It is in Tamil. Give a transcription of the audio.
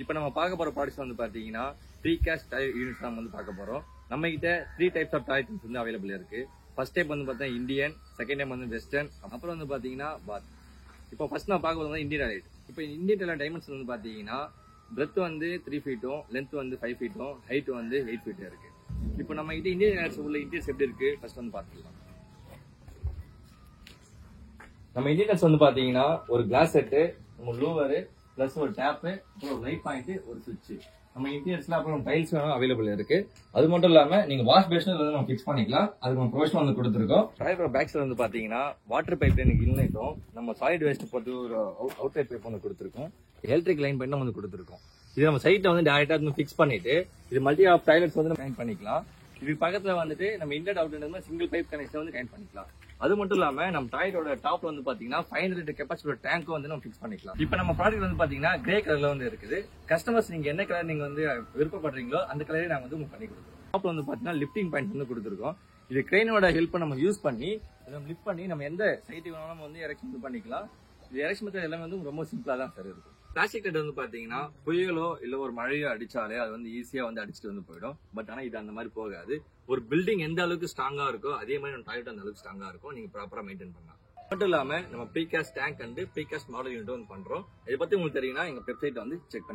இப்போ நம்ம பார்க்க போற ப்ராடக்ட்ஸ் வந்து பாத்தீங்கன்னா ப்ரீகாஸ்ட் டாய்லெட் யூனிட்ஸ் நம்ம வந்து பார்க்க போறோம். நம்ம கிட்ட 3 டைப்ஸ் ஆஃப் டாய்லெட்ஸ் வந்து அவைலபிள் இருக்கு. ஃபர்ஸ்ட் டைப் வந்து பார்த்தா இந்தியன், செகண்ட் டைப் வந்து வெஸ்டர்ன், அப்புறம் வந்து பாத்தீங்கன்னா பாத். இப்போ ஃபர்ஸ்ட் நான் பார்க்க போறது இந்தியன் டாய்லெட். இப்போ இந்தியன் டாய்லெட் டைமென்ஷன் வந்து பாத்தீங்கன்னா பிரெத் வந்து 3 ஃபீட்டும், லென்த் வந்து 5 ஃபீட்டும், ஹைட் வந்து 8 ஃபீட் இருக்கு. இப்போ நம்ம கிட்ட இந்தியன் டாய்லெட்ஸ் உள்ள இன்டீரியர்ஸ் எப்படி இருக்கு ஃபர்ஸ்ட் வந்து பாத்துக்கலாம். நம்ம இன்டீரியர்ஸ் வந்து பாத்தீங்கன்னா ஒரு கிளாஸ் செட்டு, ஒரு லூவர் பிளஸ் ஒரு டேப், அப்புறம் ஒரு லைட் பாயிண்ட், ஒரு சுவிட்ச். நம்ம இன்டீரியர்ஸ்ல அப்புறம் டைல்ஸ் வேணும் அவைலபிள் இருக்கு. அது மட்டும் இல்லாம நீங்க வாஷ் பேஷன் நம்ம ஃபிக்ஸ் பண்ணிக்கலாம். அதுக்கு நம்ம ப்ரொவிஷன் வந்து கொடுத்துருக்கோம். டாய்லெட் பேக் சைடு வந்து பாத்தீங்கன்னா வாட்டர் பைப் லைன் இன்லைட்டும் நம்ம சாலிட் வேஸ்ட் போட்டு ஒரு அவுட்லைட் பைப் வந்து கொடுத்துருக்கோம். எலக்ட்ரிக் லைன் பண்ணி வந்து கொடுத்துருக்கோம். இது நம்ம சைட்ல வந்து டைரக்டா வந்து ஃபிக்ஸ் பண்ணிட்டு இது மல்டி ஆஃப் டாய்லெட்ஸ் வந்து கனெக்ட் பண்ணிக்கலாம். இதுக்கு பக்கத்துல வந்துட்டு நம்ம inlet outlet single pipe connection வந்து கனெக்ட் பண்ணிக்கலாம். அது மட்டும் இல்லாம நம்ம டாய்லெட்டோட டாப்ல வந்து பாத்தீங்கன்னா 500 லிட்டர் கெப்பாசிட்டி டேங்க் வந்து நம்ம ஃபிக்ஸ் பண்ணிக்கலாம். இப்போ நம்ம ப்ராடக்ட் வந்து பாத்தீங்கன்னா கிரே கலர்ல வந்து இருக்குது. கஸ்டமர்ஸ் நீங்க என்ன கலர் நீங்க வந்து விருப்பப்படுறீங்களோ அந்த கலரே நாங்க வந்து பண்ணி கொடுத்துருக்கோம். டாப்ல வந்து பாத்தீங்கன்னா லிஃப்டிங் பாயிண்ட் வந்து கொடுத்துருக்கோம். இது கிரெயினோட ஹெல்ப் நம்ம யூஸ் பண்ணி நம்ம லிஃப்ட் பண்ணி நம்ம எந்த சைட்டுக்கு வேணாலும் வந்து எரெக்ஷன் பண்ணிக்கலாம். இது எரெக்ஷன் மெத்தட் எல்லாமே வந்து ரொம்ப சிம்பிளா தான் சார் இருக்கும். பிளாஸ்டிக் டெட் வந்து பாத்தீங்கன்னா புயலோ இல்ல ஒரு மழையோ அடிச்சாலே அது வந்து ஈஸியா வந்து அடிச்சுட்டு வந்து போயிடும். பட் ஆனா இது அந்த மாதிரி போகாது. ஒரு பில்டிங் எந்த அளவுக்கு ஸ்ட்ராங்கா இருக்கோ அதே மாதிரி நம்ம டாய்லெட் அந்த அளவுக்கு ஸ்ட்ராங்கா இருக்கும். நீங்க ப்ராப்பரா மெயின்டைன் பண்ணலாம். மட்டும் இல்லாம நம்ம precast tank and precast model unit வந்து பண்றோம். இதை பத்தி உங்களுக்கு தெரியும்னா எங்க வெப்சைட் வந்து செக் பண்ணி